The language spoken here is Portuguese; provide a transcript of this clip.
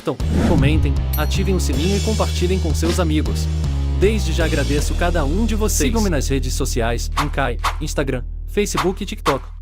curtam, comentem, ativem o sininho e compartilhem com seus amigos. Desde já agradeço cada um de vocês. Sigam-me nas redes sociais, em Instagram, Facebook e TikTok.